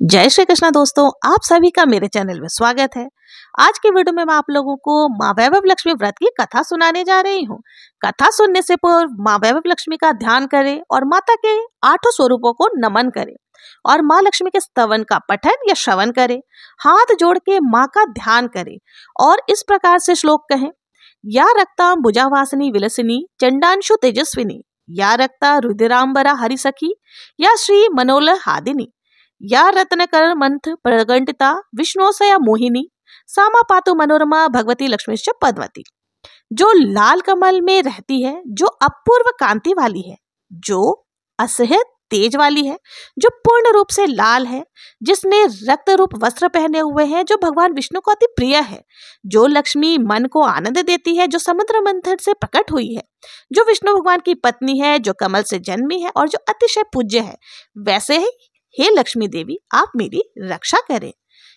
जय श्री कृष्णा दोस्तों, आप सभी का मेरे चैनल में स्वागत है। आज के वीडियो में मैं आप लोगों को माँ वैभव लक्ष्मी व्रत की कथा सुनाने जा रही हूँ। कथा सुनने से पूर्व माँ वैभव लक्ष्मी का ध्यान करें और माता के 8 स्वरूपों को नमन करें और माँ लक्ष्मी के स्तवन का पठन या श्रवण करें। हाथ जोड़ के माँ का ध्यान करें और इस प्रकार से श्लोक कहें। या रक्ता भुजावासिनी विलसिनी चंडांशु तेजस्विनी, या रक्ता रुधिरांबरा हरिसखी, या श्री मनोल हादिनी, या रत्नकर मंथ प्रगंटिता विष्णोसया मोहिनी, सामा पातु मनोरमा भगवती लक्ष्मीश्च पद्मवती। जो लाल कमल में रहती है, जो अपूर्व कांति वाली है, जो असह्य तेज वाली है, जो पूर्ण रूप से लाल है, जिसने रक्त रूप वस्त्र पहने हुए हैं, जो भगवान विष्णु को अति प्रिय है, जो लक्ष्मी मन को आनंद देती है, जो समुद्र मंथन से प्रकट हुई है, जो विष्णु भगवान की पत्नी है, जो कमल से जन्मी है और जो अतिशय पूज्य है, वैसे ही हे लक्ष्मी देवी आप मेरी रक्षा करें।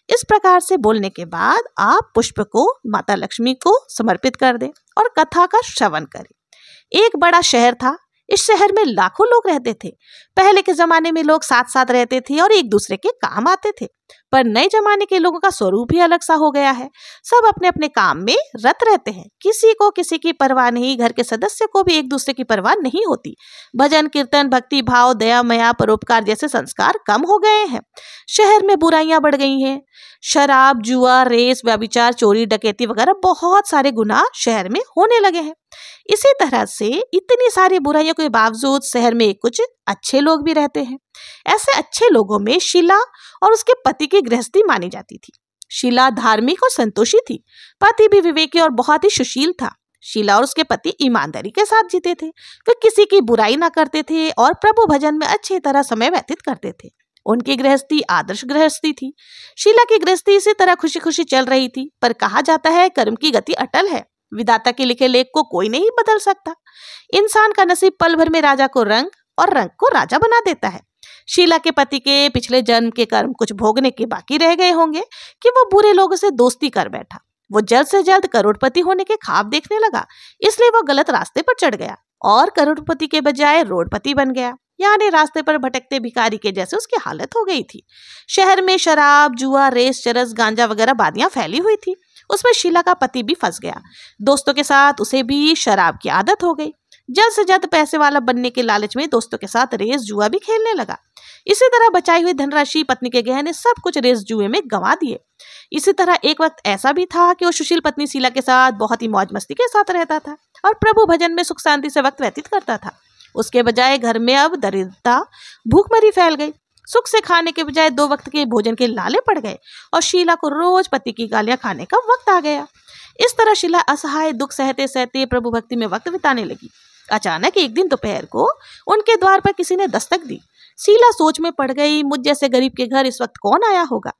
इस प्रकार से बोलने के बाद आप पुष्प को माता लक्ष्मी को समर्पित कर दें और कथा का श्रवण करें। एक बड़ा शहर था। इस शहर में लाखों लोग रहते थे। पहले के जमाने में लोग साथ साथ रहते थे और एक दूसरे के काम आते थे, पर नए जमाने के लोगों का स्वरूप ही अलग सा हो गया है। सब अपने अपने काम में रत रहते हैं। किसी को किसी की परवाह नहीं, घर के सदस्य को भी एक दूसरे की परवाह नहीं होती। भजन कीर्तन भक्ति भाव दया मया परोपकार जैसे संस्कार कम हो गए हैं। शहर में बुराइयां बढ़ गई हैं। शराब जुआ रेस व्यभिचार चोरी डकैती वगैरह बहुत सारे गुनाह शहर में होने लगे हैं। इसी तरह से इतनी सारी बुराइयों के बावजूद शहर में कुछ अच्छे लोग भी रहते हैं। ऐसे अच्छे लोगों में शीला और उसके पति की गृहस्थी मानी जाती थी। शीला धार्मिक और संतोषी थी। पति भी विवेकी और बहुत ही सुशील था। शीला और उसके पति ईमानदारी के साथ जीते थे। वे किसी की बुराई ना करते थे और प्रभु भजन में अच्छी तरह समय व्यतीत करते थे। उनकी गृहस्थी आदर्श गृहस्थी थी। शीला की गृहस्थी इसी तरह खुशी खुशी चल रही थी, पर कहा जाता है कर्म की गति अटल है। विधाता के लिखे लेख को कोई नहीं बदल सकता। इंसान का नसीब पल भर में राजा को रंग और रंग को राजा बना देता है। शीला के पति के पिछले जन्म के कर्म कुछ भोगने के बाकी रह गए होंगे कि वो बुरे लोगों से दोस्ती कर बैठा। वो जल्द से जल्द करोड़पति होने के ख्वाब देखने लगा, इसलिए वो गलत रास्ते पर चढ़ गया और करोड़पति के बजाय रोडपति बन गया। यानी रास्ते पर भटकते भिखारी के जैसे उसकी हालत हो गई थी। शहर में शराब जुआ रेस चरस गांजा वगैरह बादियां फैली हुई थी। उसमें शीला का पति भी फंस गया। दोस्तों के साथ उसे भी शराब की आदत हो गई। जल्द से जल्द पैसे वाला बनने के लालच में दोस्तों के साथ रेस जुआ भी खेलने लगा। इसी तरह बचाई हुई धनराशि पत्नी के गहने सब कुछ रेस जुए में गंवा दिए। इसी तरह एक वक्त ऐसा भी था कि वो सुशील पत्नी शीला के साथ बहुत ही मौज मस्ती के साथ रहता था और प्रभु भजन में सुख शांति से वक्त व्यतीत करता था। उसके बजाय घर में अब दरिद्रता भूखमरी फैल गई। सुख से खाने के बजाय 2 वक्त के भोजन के लाले पड़ गए और शीला को रोज पति की गालियां खाने का वक्त आ गया। इस तरह शीला असहाय दुख सहते सहते प्रभु भक्ति में वक्त बिताने लगी। अचानक एक दिन दोपहर को उनके द्वार पर किसी ने दस्तक दी। शीला सोच में पड़ गई, मुझ जैसे गरीब के घर इस वक्त कौन आया होगा।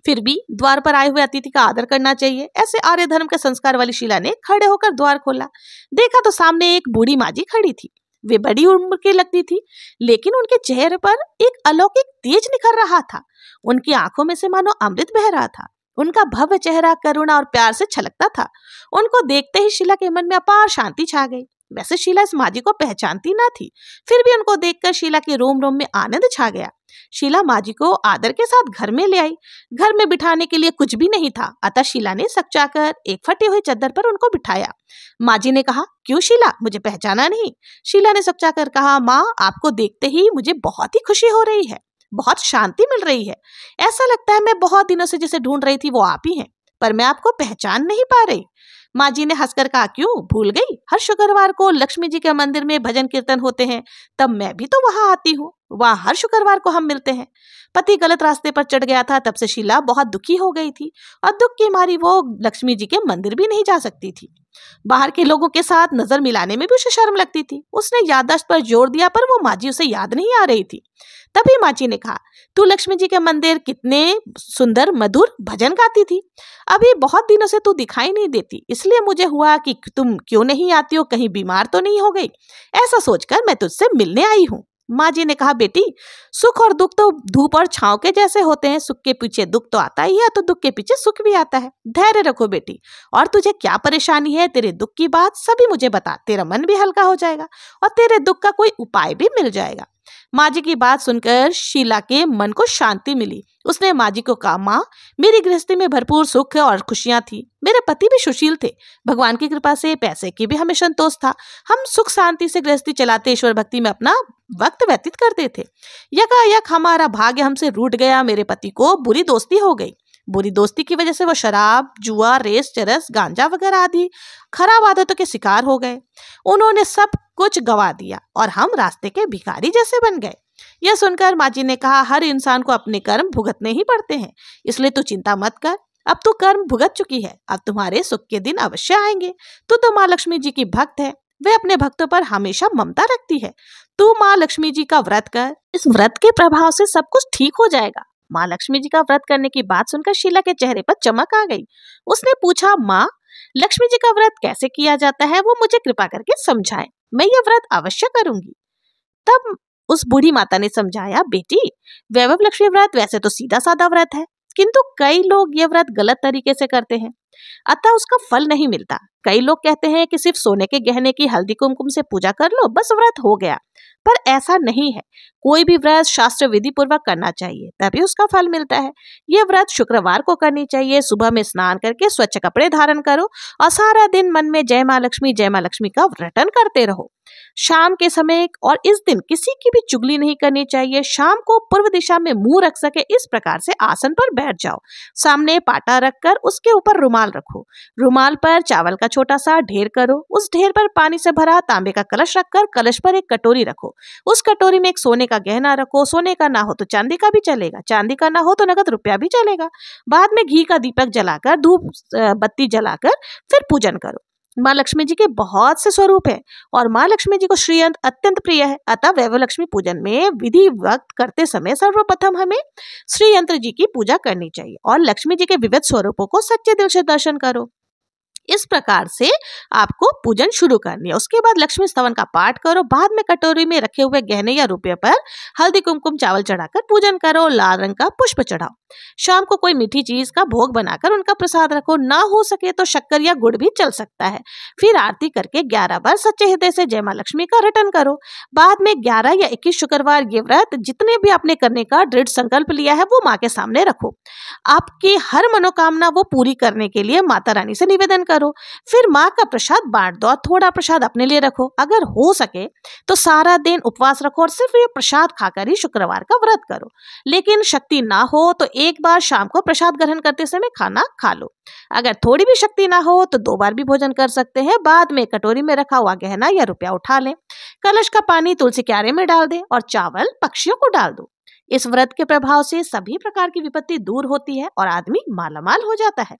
फिर भी द्वार पर आए हुए अतिथि का आदर करना चाहिए, ऐसे आर्य धर्म के संस्कार वाली शीला ने खड़े होकर द्वार खोला। देखा तो सामने एक बूढ़ी माँ जी खड़ी थी। वे बड़ी उम्र की लगती थी, लेकिन उनके चेहरे पर एक अलौकिक तेज निखर रहा था। उनकी आंखों में से मानो अमृत बह रहा था। उनका भव्य चेहरा करुणा और प्यार से छलकता था। उनको देखते ही शीला के मन में अपार शांति छा गई। वैसे शीला इस माँ जी को पहचानती ना थी, फिर भी उनको देखकर शीला के रोम रोम में आनंद छा गया। शीला माँ जी को आदर के साथ घर में ले आई। घर में बिठाने के लिए कुछ भी नहीं था, अतः शीला ने सकचाकर एक फटी हुई चद्दर पर उनको बिठाया। माँ जी ने कहा, क्यों शीला, मुझे पहचाना नहीं? शीला ने सकचाकर कहा, माँ आपको देखते ही मुझे बहुत ही खुशी हो रही है, बहुत शांति मिल रही है। ऐसा लगता है मैं बहुत दिनों से जिसे ढूंढ रही थी वो आप ही हैं, पर मैं आपको पहचान नहीं पा रही। माँ जी ने हंसकर कहा, क्यों भूल गई? हर शुक्रवार को लक्ष्मी जी के मंदिर में भजन कीर्तन होते हैं, तब मैं भी तो वहां आती हूँ। वहां हर शुक्रवार को हम मिलते हैं। पति गलत रास्ते पर चढ़ गया था, तब से शीला बहुत दुखी हो गई थी और दुख की मारी वो लक्ष्मी जी के मंदिर भी नहीं जा सकती थी। बाहर के लोगों के साथ नजर मिलाने में भी उसे शर्म लगती थी। उसने याददाश्त पर जोर दिया, पर वो माँ जी उसे याद नहीं आ रही थी। तभी माँ जी ने कहा, तू लक्ष्मी जी के मंदिर कितने सुंदर मधुर भजन गाती थी, अभी बहुत दिनों से तू दिखाई नहीं देती, इसलिए मुझे हुआ कि तुम क्यों नहीं आती हो, कहीं बीमार तो नहीं हो गई। ऐसा सोचकर मैं तुझसे मिलने आई हूँ। माँ जी ने कहा, बेटी सुख और दुख तो धूप और छांव के जैसे होते हैं। सुख के पीछे दुख तो आता ही है, तो दुख के पीछे सुख भी आता है। धैर्य रखो बेटी, और तुझे क्या परेशानी है, तेरे दुख की बात सभी मुझे बता, तेरा मन भी हल्का हो जाएगा और तेरे दुख का कोई उपाय भी मिल जाएगा। माँ जी की बात सुनकर शीला के मन को शांति मिली। उसने माँ जी को कहा, माँ, मेरी गृहस्थी में भरपूर सुख और खुशियां थी। मेरे पति भी सुशील थे। भगवान की कृपा से पैसे की भी हमें संतोष था। हम सुख शांति से गृहस्थी चलाते ईश्वर भक्ति में अपना वक्त व्यतीत करते थे। यकायक हमारा भाग्य हमसे रूठ गया। मेरे पति को बुरी दोस्ती हो गई। बुरी दोस्ती की वजह से वो शराब, जुआ, रेस, चरस, गांजा वगैरह आदि खराब आदतों के शिकार हो गए। उन्होंने सब कुछ गवा दिया और हम रास्ते के भिखारी जैसे बन गए। यह सुनकर माँ जी ने कहा, हर इंसान को अपने कर्म भुगतने ही पड़ते हैं, इसलिए तू चिंता मत कर। अब तू कर्म भुगत चुकी है, अब तुम्हारे सुख के दिन अवश्य आएंगे। तू तो माँ लक्ष्मी जी की भक्त है, वे अपने भक्तों पर हमेशा ममता रखती है। तू माँ लक्ष्मी जी का व्रत कर, इस व्रत के प्रभाव से सब कुछ ठीक हो जाएगा। माँ लक्ष्मी जी का व्रत करने की बात सुनकर शीला के चेहरे पर चमक आ गई। उसने पूछा, माँ, लक्ष्मी जी का व्रत कैसे किया जाता है, वो मुझे कृपा करके समझाएं। मैं ये व्रत अवश्य करूंगी। तब उस बूढ़ी माता ने समझाया, बेटी, वैभव लक्ष्मी व्रत वैसे तो सीधा साधा व्रत है, किंतु कई लोग ये व्रत गलत तरीके से करते हैं, अतः उसका फल नहीं मिलता। कई लोग कहते हैं कि सिर्फ सोने के गहने की हल्दी कुमकुम से पूजा कर लो, बस व्रत हो गया। पर ऐसा नहीं है। कोई भी व्रत शास्त्र विधि पूर्वक करना चाहिए, तभी उसका फल मिलता है। यह व्रत शुक्रवार को करनी चाहिए। सुबह में स्नान करके स्वच्छ कपड़े धारण करो और सारा दिन मन में जय माँ लक्ष्मी का रटन करते रहो। शाम के समय और इस दिन किसी की भी चुगली नहीं करनी चाहिए। शाम को पूर्व दिशा में मुंह रख सके इस प्रकार से आसन पर बैठ जाओ। सामने पाटा रखकर उसके ऊपर रुमाल रखो। रुमाल पर चावल का छोटा सा ढेर करो। उस ढेर पर पानी से भरा तांबे का कलश रखकर कलश पर एक कटोरी रखो। उस कटोरी में एक सोने का गहना रखो। सोने का ना हो तो चांदी का भी चलेगा, चांदी का ना हो तो नगद रुपया भी चलेगा। बाद में घी का दीपक जलाकर, धूप बत्ती जलाकर फिर पूजन करो। माँ लक्ष्मी जी के बहुत से स्वरूप है और माँ लक्ष्मी जी को श्रीयंत्र अत्यंत प्रिय है। अतः वैभव लक्ष्मी पूजन में विधि वक्त करते समय सर्वप्रथम हमें श्रीयंत्र जी की पूजा करनी चाहिए और लक्ष्मी जी के विविध स्वरूपों को सच्चे दिल से दर्शन करो। इस प्रकार से आपको पूजन शुरू करनी है। उसके बाद लक्ष्मी स्तवन का पाठ करो। बाद में कटोरी में रखे हुए गहने या रुपये पर हल्दी कुमकुम चावल चढ़ाकर पूजन करो। लाल रंग का पुष्प चढ़ाओ। शाम को कोई मीठी चीज का भोग बनाकर उनका प्रसाद रखो। ना हो सके तो शक्कर या गुड़ भी चल सकता है। फिर आरती करके 11 बार सच्चे हृदय से जय माँ लक्ष्मी का रटन करो। बाद में 11 या 21 शुक्रवार ये व्रत जितने भी आपने करने का दृढ़ संकल्प लिया है वो माँ के सामने रखो। आपकी हर मनोकामना वो पूरी करने के लिए माता रानी से निवेदन करो। फिर माँ का प्रसाद बांट दो और थोड़ा प्रसाद अपने लिए रखो। अगर हो सके तो सारा दिन उपवास रखो और सिर्फ ये प्रसाद खाकर ही शुक्रवार का व्रत करो। लेकिन शक्ति ना हो तो एक बार शाम को प्रसाद ग्रहण करते समय खाना खा लो। अगर थोड़ी भी शक्ति ना हो तो 2 बार भी भोजन कर सकते हैं। बाद में कटोरी में रखा हुआ गहना या रुपया उठा लें। कलश का पानी तुलसी क्यारे में डाल दें और चावल पक्षियों को डाल दो। इस व्रत के प्रभाव से सभी प्रकार की विपत्ति दूर होती है और आदमी मालामाल हो जाता है।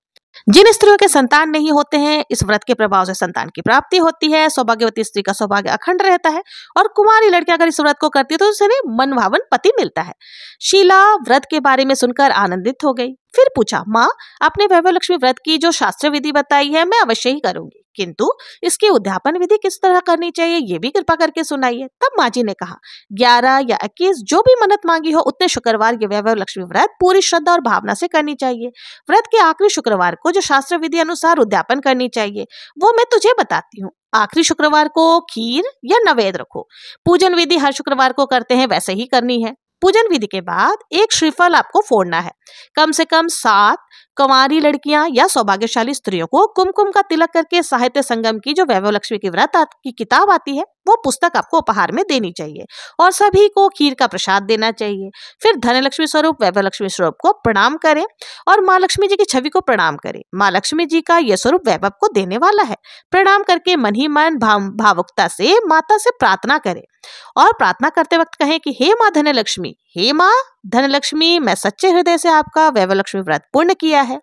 जिन स्त्रियों के संतान नहीं होते हैं, इस व्रत के प्रभाव से संतान की प्राप्ति होती है। सौभाग्यवती स्त्री का सौभाग्य अखंड रहता है और कुमारी लड़की अगर इस व्रत को करती है तो उसे मनभावन पति मिलता है। शीला व्रत के बारे में सुनकर आनंदित हो गई। फिर पूछा, माँ, आपने वैभव लक्ष्मी व्रत की जो शास्त्र विधि बताई है मैं अवश्य ही करूंगी, किंतु इसकी उद्यापन विधि किस तरह करनी चाहिए ये भी कृपा करके सुनाइए। तब माँ जी ने कहा, 11 या 21 जो भी मन्नत मांगी हो उतने शुक्रवार ये वैभव लक्ष्मी व्रत पूरी श्रद्धा और भावना से करनी चाहिए। व्रत के आखिरी शुक्रवार को जो शास्त्र विधि अनुसार उद्यापन करनी चाहिए वो मैं तुझे बताती हूँ। आखिरी शुक्रवार को खीर या नैवेद्य रखो। पूजन विधि हर शुक्रवार को करते हैं वैसे ही करनी है। पूजन विधि के बाद एक श्रीफल आपको फोड़ना है। कम से कम 7 कुंवारी लड़कियां या सौभाग्यशाली स्त्रियों को कुमकुम का तिलक करके साहित्य संगम की जो वैभव लक्ष्मी की व्रत की किताब आती है वो पुस्तक आपको उपहार में देनी चाहिए और सभी को खीर का प्रसाद देना चाहिए। फिर धनलक्ष्मी स्वरूप वैभव लक्ष्मी स्वरूप को प्रणाम करें और माँ लक्ष्मी जी की छवि को प्रणाम करें। माँ लक्ष्मी जी का यह स्वरूप वैभव को देने वाला है। प्रणाम करके मन ही मन भावुकता से माता से प्रार्थना करें और प्रार्थना करते वक्त कहें कि हे माँ धनलक्ष्मी, हे माँ धनलक्ष्मी, मैं सच्चे हृदय से आपका वैभव लक्ष्मी व्रत पूर्ण किया है,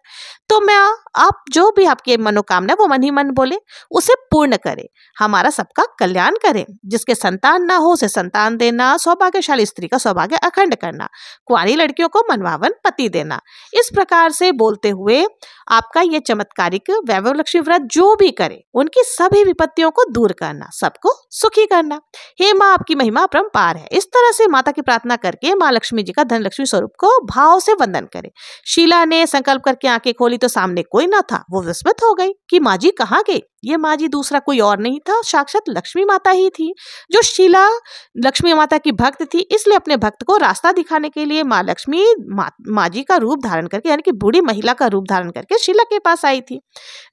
तो मैं आप जो भी आपकी मनोकामना वो मन ही मन बोले उसे पूर्ण करें। हमारा सबका कल्याण करें। जिसके संतान ना हो उसे संतान देना, सौभाग्यशाली स्त्री का सौभाग्य अखंड करना, कुंवारी लड़कियों को मनभावन पति देना। इस प्रकार से बोलते हुए आपका ये चमत्कारिक वैभव लक्ष्मी व्रत जो भी करे उनकी सभी विपत्तियों को दूर करना, सबको सुखी करना। हे माँ, आपकी महिमा अपरंपार है। इस तरह से माता की प्रार्थना करके माँ लक्ष्मी जी का धनलक्ष्मी स्वरूप को भाव से वंदन करें। शीला ने संकल्प करके आंखें खोली तो सामने कोई ना था। वो विस्मित हो गई कि माँ जी कहाँ गई। ये माँ जी दूसरा कोई और नहीं था, साक्षात लक्ष्मी माता ही थी। जो शीला लक्ष्मी माता की भक्त थी, इसलिए अपने भक्त को रास्ता दिखाने के लिए माँ लक्ष्मी माँ जी का रूप धारण करके, यानी कि बूढ़ी महिला का रूप धारण करके शीला के पास आई थी।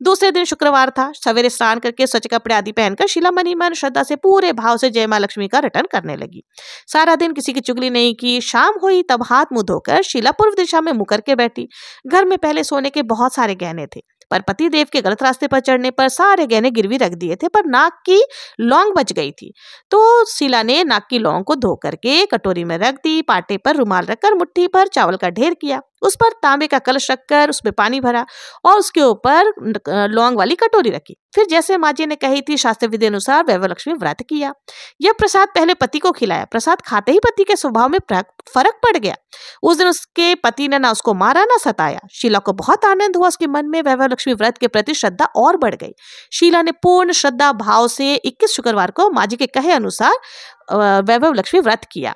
दूसरे दिन शुक्रवार था। सवेरे स्नान करके स्वच्छ कपड़े आदि पहनकर शीला मनी मन श्रद्धा से पूरे भाव से जय माँ लक्ष्मी का रटन करने लगी। सारा दिन किसी की चुगली नहीं की। शाम हुई तब हाथ मुंह धोकर शीला पूर्व दिशा में मुंह करके बैठी। घर में पहले सोने के बहुत सारे गहने थे, पर पति देव के गलत रास्ते पर चढ़ने पर सारे गहने गिरवी रख दिए थे, पर नाक की लौंग बच गई थी। तो शीला ने नाक की लौंग को धो करके कटोरी में रख दी। पाटे पर रुमाल रखकर मुट्ठी पर चावल का ढेर किया, उस पर तांबे का कलश रखकर उसमें पानी भरा और उसके ऊपर लौंग वाली कटोरी रखी। फिर जैसे माँ जी ने कही थी शास्त्र विधि अनुसार वैभव लक्ष्मी व्रत किया। यह प्रसाद पहले पति को खिलाया। प्रसाद खाते ही पति के स्वभाव में फर्क पड़ गया। उस दिन उसके पति ने ना उसको मारा ना सताया। शीला को बहुत आनंद हुआ। उसके मन में वैभव लक्ष्मी व्रत के प्रति श्रद्धा और बढ़ गई। शीला ने पूर्ण श्रद्धा भाव से 21 शुक्रवार को माँ जी के कहे अनुसार वैभव लक्ष्मी व्रत किया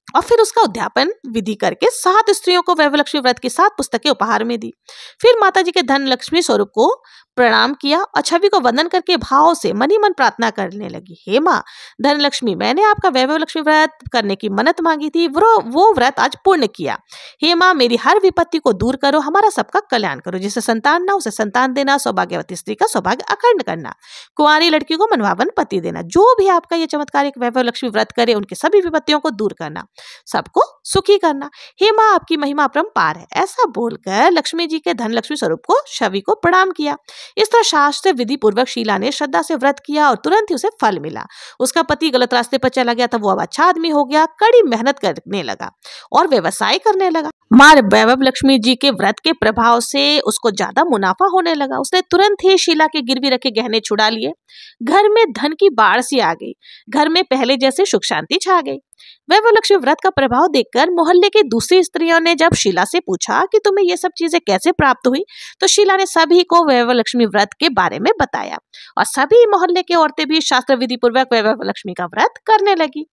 और फिर उसका उद्यापन विधि करके 7 स्त्रियों को वैभव लक्ष्मी व्रत की 7 पुस्तकें उपहार में दी। फिर माता जी के धन लक्ष्मी स्वरूप को प्रणाम किया और छवि को वंदन करके भाव से मनी मन प्रार्थना करने लगी। हे माँ धन लक्ष्मी, मैंने आपका वैभव लक्ष्मी व्रत करने की मन्नत मांगी थी, वो व्रत आज पूर्ण किया। हे माँ मेरी हर विपत्ति को दूर करो, हमारा सबका कल्याण करो। जिसे संतान ना उसे संतान देना, सौभाग्यवती स्त्री का सौभाग्य अखंड करना, कुंवारी लड़की को मनभावन पति देना। जो भी आपका ये चमत्कारिक वैभव लक्ष्मी व्रत करे उनकी सभी विपत्तियों को दूर करना, सबको सुखी करना। हे माँ आपकी महिमा अपरंपार है। ऐसा बोलकर लक्ष्मी जी के धन लक्ष्मी स्वरूप को छवि को प्रणाम किया। इस तरह शास्त्र विधि पूर्वक शीला ने श्रद्धा से व्रत किया और तुरंत ही उसे फल मिला। उसका पति गलत रास्ते पर चला गया था, वो अब अच्छा आदमी हो गया, कड़ी मेहनत करने लगा और व्यवसाय करने लगा। माँ वैभव लक्ष्मी जी के व्रत के प्रभाव से उसको ज्यादा मुनाफा होने लगा। उसने तुरंत ही शीला के गिरवी रखे गहने छुड़ा लिए। घर में धन की बाढ़ सी आ गई। घर में पहले जैसे सुख शांति छा गई। वैभव लक्ष्मी व्रत का प्रभाव देखकर मोहल्ले की दूसरी स्त्रियों ने जब शीला से पूछा कि तुम्हें ये सब चीजें कैसे प्राप्त हुई, तो शीला ने सभी को वैभव लक्ष्मी व्रत के बारे में बताया और सभी मोहल्ले की औरतें भी शास्त्र विधि पूर्वक वैभव लक्ष्मी का व्रत करने लगी।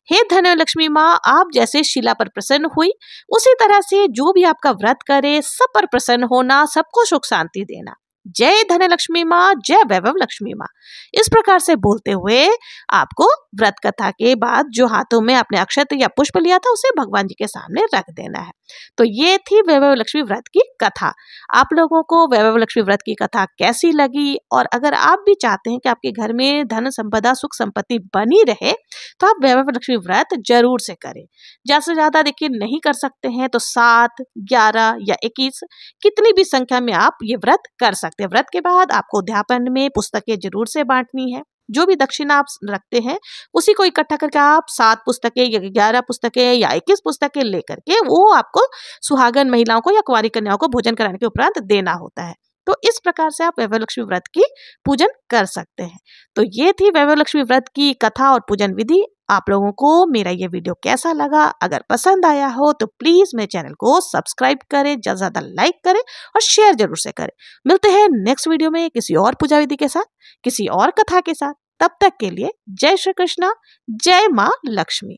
हे धन लक्ष्मी माँ, आप जैसे शीला पर प्रसन्न हुई, उसी तरह से जो भी आपका व्रत करे सब पर प्रसन्न होना, सबको सुख शांति देना। जय धन लक्ष्मी माँ, जय वैभव लक्ष्मी माँ। इस प्रकार से बोलते हुए आपको व्रत कथा के बाद जो हाथों में आपने अक्षत या पुष्प लिया था उसे भगवान जी के सामने रख देना है। तो ये थी वैभव लक्ष्मी व्रत की कथा। आप लोगों को वैभव लक्ष्मी व्रत की कथा कैसी लगी, और अगर आप भी चाहते हैं कि आपके घर में धन संपदा सुख संपत्ति बनी रहे तो आप वैभव लक्ष्मी व्रत जरूर से करें। ज्यादा से ज्यादा देखिए नहीं कर सकते हैं तो 7, 11 या 21 कितनी भी संख्या में आप ये व्रत कर सकते हैं। व्रत के बाद आपको अध्यापन में पुस्तकें जरूर से बांटनी है। जो भी दक्षिणा आप रखते हैं उसी को इकट्ठा करके आप 7 पुस्तकें या 11 पुस्तकें या 21 पुस्तकें लेकर के वो आपको सुहागन महिलाओं को या कुंवारी कन्याओं को भोजन कराने के उपरांत देना होता है। तो इस प्रकार से आप वैभव लक्ष्मी व्रत की पूजन कर सकते हैं। तो ये थी वैभव लक्ष्मी व्रत की कथा और पूजन विधि। आप लोगों को मेरा ये वीडियो कैसा लगा? अगर पसंद आया हो तो प्लीज मेरे चैनल को सब्सक्राइब करें, ज्यादा से ज्यादा लाइक करें और शेयर जरूर से करें। मिलते हैं नेक्स्ट वीडियो में किसी और पूजा विधि के साथ, किसी और कथा के साथ। तब तक के लिए जय श्री कृष्णा, जय माँ लक्ष्मी।